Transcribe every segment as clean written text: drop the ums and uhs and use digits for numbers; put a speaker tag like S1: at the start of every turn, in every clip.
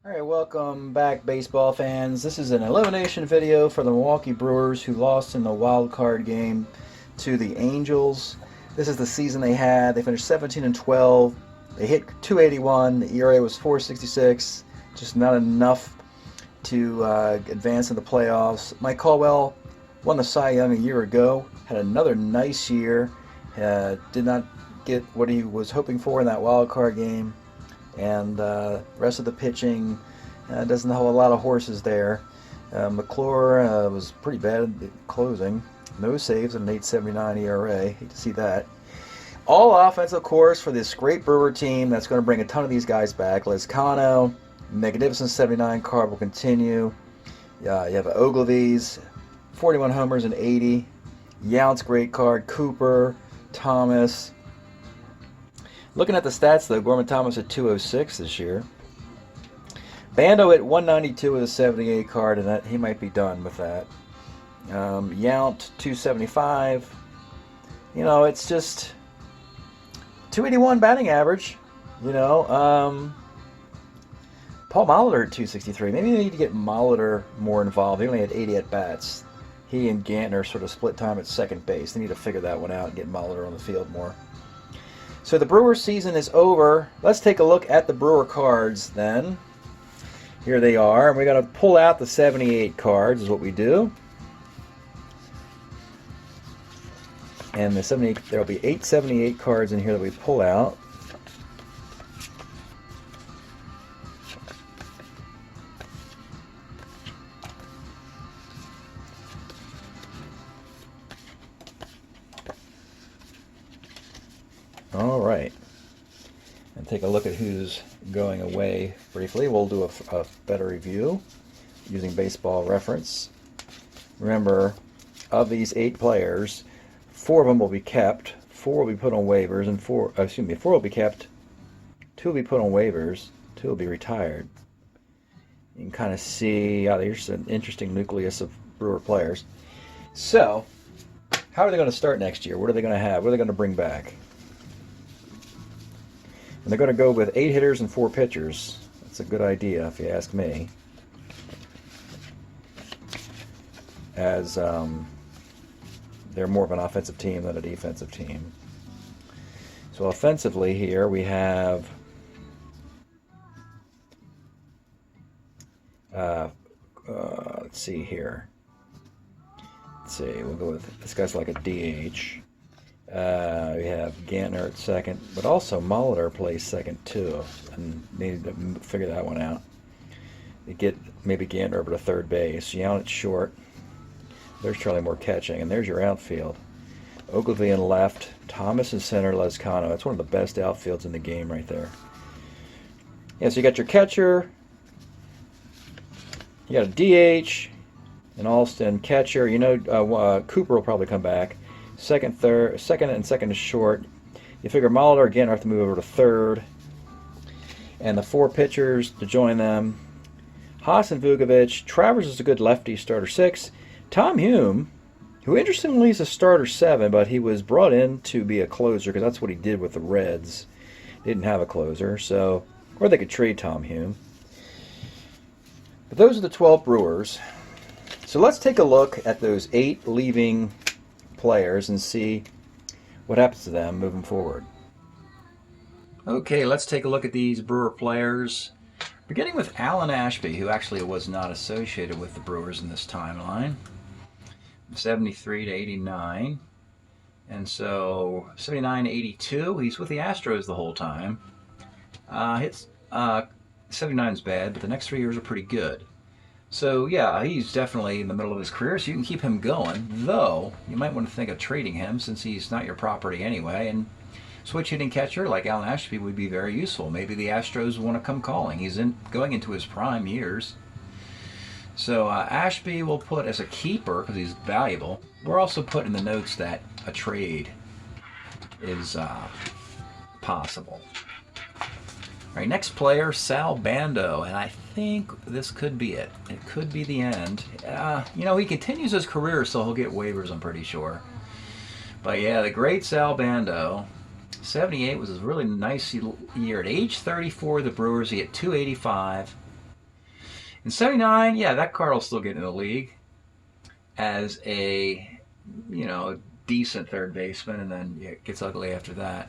S1: Alright, welcome back, baseball fans. This is an elimination video for the Milwaukee Brewers, who lost in the wild card game to the Angels. This is the season they had. They finished 17-12. They hit 281. The ERA was 4.66. Just not enough to advance in the playoffs. Mike Caldwell won the Cy Young a year ago. Had another nice year. Did not get what he was hoping for in that wild card game. And the rest of the pitching doesn't have a lot of horses there. McClure was pretty bad at the closing. No saves and an 8.79 ERA. Hate to see that. All offense, of course, for this great Brewer team that's going to bring a ton of these guys back. Lezcano, magnificent 79 card will continue. You have Ogilvy's 41 homers and 80. Yount's great card. Cooper, Thomas. Looking at the stats, though, Gorman Thomas at 206 this year. Bando at 192 with a 78 card, and that he might be done with that. Yount 275. You know, it's just 281 batting average. You know, Paul Molitor at 263. Maybe they need to get Molitor more involved. He only had 80 at bats. He and Gantner sort of split time at second base. They need to figure that one out and get Molitor on the field more. So the Brewer season is over. Let's take a look at the Brewer cards then. Here they are. And we're going to pull out the 78 cards is what we do. And the 78, there'll be 878 cards in here that we pull out. All right, and take a look at who's going away briefly. We'll do a better review using baseball reference. Remember, of these 8 players, 4 of them will be kept, 4 will be put on waivers, and 4 will be kept, 2 will be put on waivers, 2 will be retired. You can kind of see, there's an interesting nucleus of Brewer players. So, how are they going to start next year? What are they going to have? What are they going to bring back? And they're going to go with 8 hitters and 4 pitchers. That's a good idea, if you ask me. As they're more of an offensive team than a defensive team. So offensively here we have let's see here. Let's see, we'll go with this guy's like a DH. We have Gantner at second, but also Molitor plays second too, and needed to figure that one out. You get maybe Gantner over to third base. Yount at short. There's Charlie Moore catching, and there's your outfield. Ogilvy in left, Thomas in center, Lezcano. That's one of the best outfields in the game right there. Yeah, so you got your catcher. You got a DH, an Alston catcher. You know, Cooper will probably come back. Second is short. You figure Molitor again have to move over to third. And the 4 pitchers to join them. Haas and Vukovic. Travers is a good lefty, starter 6. Tom Hume, who interestingly is a starter 7, but he was brought in to be a closer because that's what he did with the Reds. Didn't have a closer, so, or they could trade Tom Hume. But those are the 12 Brewers. So let's take a look at those 8 leaving players and see what happens to them moving forward. Okay, let's take a look at these Brewer players. Beginning with Alan Ashby, who actually was not associated with the Brewers in this timeline. 73 to 89. And so 79 to 82, he's with the Astros the whole time. 79 is bad, but the next 3 years are pretty good. So yeah, he's definitely in the middle of his career, so you can keep him going, though you might want to think of trading him since he's not your property anyway, and switch hitting catcher like Alan Ashby would be very useful. Maybe the Astros want to come calling. He's going into his prime years. So Ashby will put as a keeper because he's valuable. We're also putting in the notes that a trade is possible. All right, next player, Sal Bando, and I think this could be it. It could be the end. You know, he continues his career, so he'll get waivers, I'm pretty sure. But yeah, the great Sal Bando. 78 was a really nice year. At age 34, the Brewers, he hit 285. In 79, yeah, that card will still get in the league as a, decent third baseman, and then it gets ugly after that.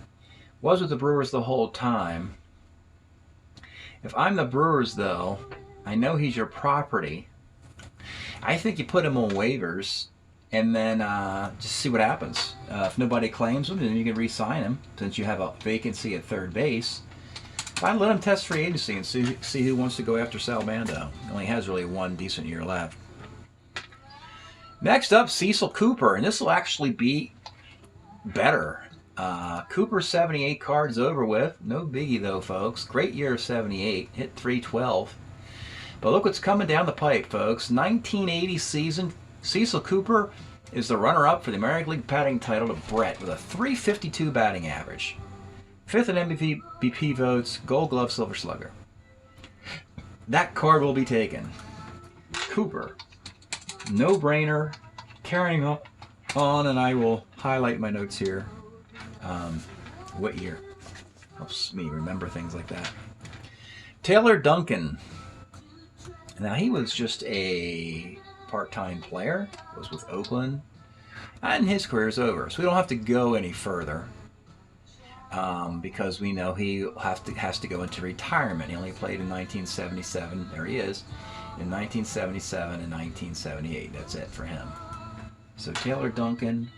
S1: Was with the Brewers the whole time. If I'm the Brewers, though, I know he's your property. I think you put him on waivers and then just see what happens. If nobody claims him, then you can re-sign him since you have a vacancy at third base. I'd let him test free agency and see who wants to go after Sal Bando. He only has really one decent year left. Next up, Cecil Cooper, and this will actually be better. Cooper's 78 cards over with. No biggie though, folks. Great year of 78. Hit 312. But look what's coming down the pipe, folks. 1980 season. Cecil Cooper is the runner-up for the American League batting title to Brett with a .352 batting average. Fifth in MVP votes, Gold Glove, Silver Slugger. That card will be taken. Cooper. No-brainer. Carrying on, and I will highlight my notes here. What year? Helps me remember things like that. Taylor Duncan. Now, he was just a part-time player. Was with Oakland. And his career is over. So we don't have to go any further. Because we know he has to go into retirement. He only played in 1977. There he is. In 1977 and 1978. That's it for him. So Taylor Duncan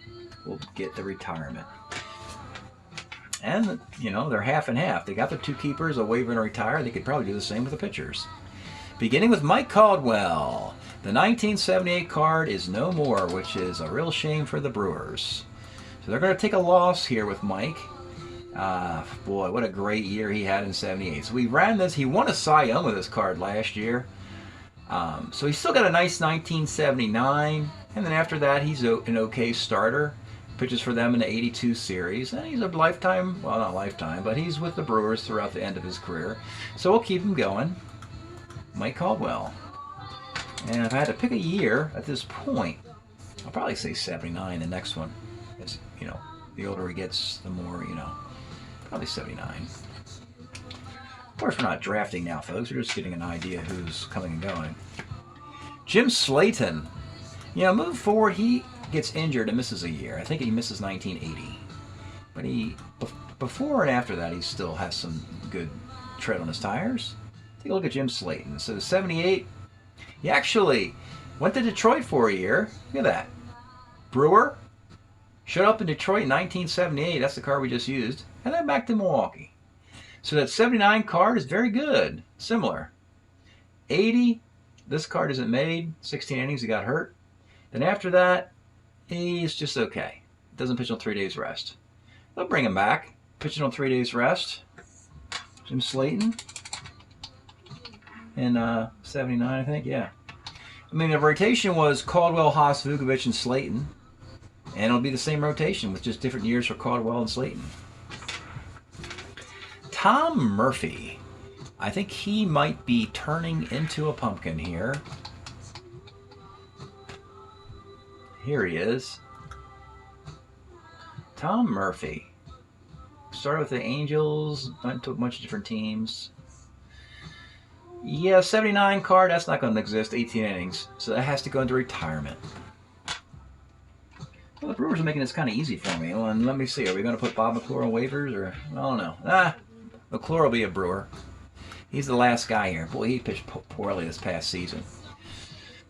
S1: will get the retirement. And, they're half and half. They got the two keepers, a waiver and a retire. They could probably do the same with the pitchers. Beginning with Mike Caldwell. The 1978 card is no more, which is a real shame for the Brewers. So they're going to take a loss here with Mike. Boy, what a great year he had in 78. So we ran this. He won a Cy Young with this card last year. So he's still got a nice 1979. And then after that, he's an okay starter. Pitches for them in the 82 series. And he's a lifetime, well, not lifetime, but he's with the Brewers throughout the end of his career. So we'll keep him going. Mike Caldwell. And if I had to pick a year at this point, I'll probably say 79, the next one. As, the older he gets, the more, probably 79. Of course, we're not drafting now, folks. We're just getting an idea who's coming and going. Jim Slayton. Moving forward, he gets injured and misses a year. I think he misses 1980. But before and after that, he still has some good tread on his tires. Take a look at Jim Slayton. So 78, he actually went to Detroit for a year. Look at that. Brewer. Showed up in Detroit in 1978. That's the card we just used. And then back to Milwaukee. So that 79 card is very good. Similar. 80, this card isn't made. 16 innings, he got hurt. Then after that, he's just okay. Doesn't pitch on 3 days rest. They'll bring him back. Pitching on 3 days rest. Jim Slayton. In 79, I think, yeah. The rotation was Caldwell, Haas, Vukovic, and Slayton. And it'll be the same rotation with just different years for Caldwell and Slayton. Tom Murphy. I think he might be turning into a pumpkin here. Here he is. Tom Murphy. Started with the Angels, went to a bunch of different teams. Yeah, 79 card, that's not going to exist. 18 innings. So that has to go into retirement. Well, the Brewers are making this kind of easy for me. Well, and let me see. Are we going to put Bob McClure on waivers? Or I don't know. McClure will be a Brewer. He's the last guy here. Boy, he pitched poorly this past season.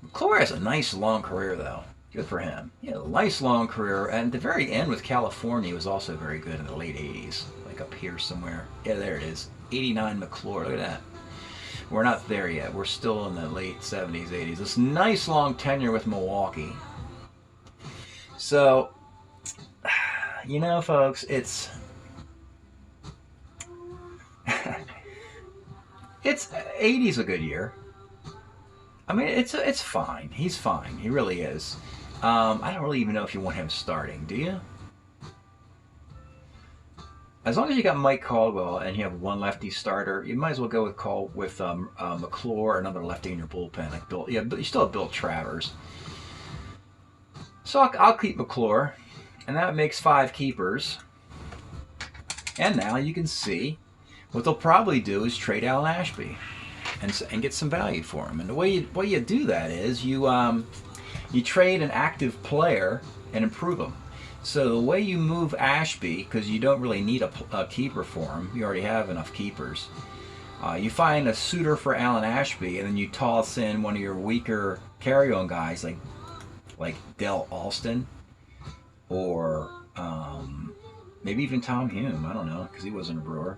S1: McClure has a nice long career, though. Good for him. He had a nice long career. And at the very end with California, he was also very good in the late 80s. Like up here somewhere. Yeah, there it is. 89 McClure. Look at that. We're not there yet. We're still in the late 70s, 80s. This nice long tenure with Milwaukee. So, folks, it's 80's a good year. It's fine. He's fine. He really is. I don't really even know if you want him starting. Do you? As long as you got Mike Caldwell and you have one lefty starter, you might as well go with McClure, another lefty in your bullpen. Like Bill, yeah, but you still have Bill Travers. So I'll keep McClure, and that makes 5 keepers. And now you can see what they'll probably do is trade Alan Ashby. and get some value for them. And the way you do that is you trade an active player and improve them. So the way you move Ashby, because you don't really need a keeper for him, you already have enough keepers. You find a suitor for Alan Ashby, and then you toss in one of your weaker carry-on guys like Dell Alston, or maybe even Tom Hume. I don't know, because he wasn't a Brewer.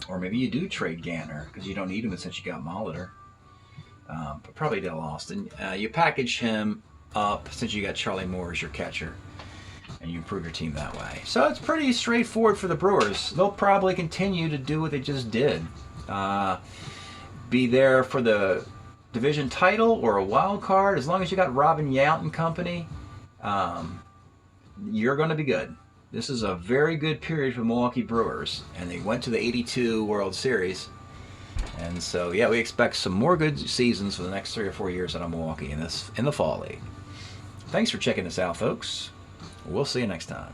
S1: Or maybe you do trade Gantner because you don't need him since you got Molitor. But probably Dell Alston. You package him up since you got Charlie Moore as your catcher, and you improve your team that way. So it's pretty straightforward for the Brewers. They'll probably continue to do what they just did. Be there for the division title or a wild card. As long as you got Robin Yount and company, you're going to be good. This is a very good period for Milwaukee Brewers, and they went to the '82 World Series. And so, yeah, we expect some more good seasons for the next 3 or 4 years out of Milwaukee in the Fall League. Thanks for checking this out, folks. We'll see you next time.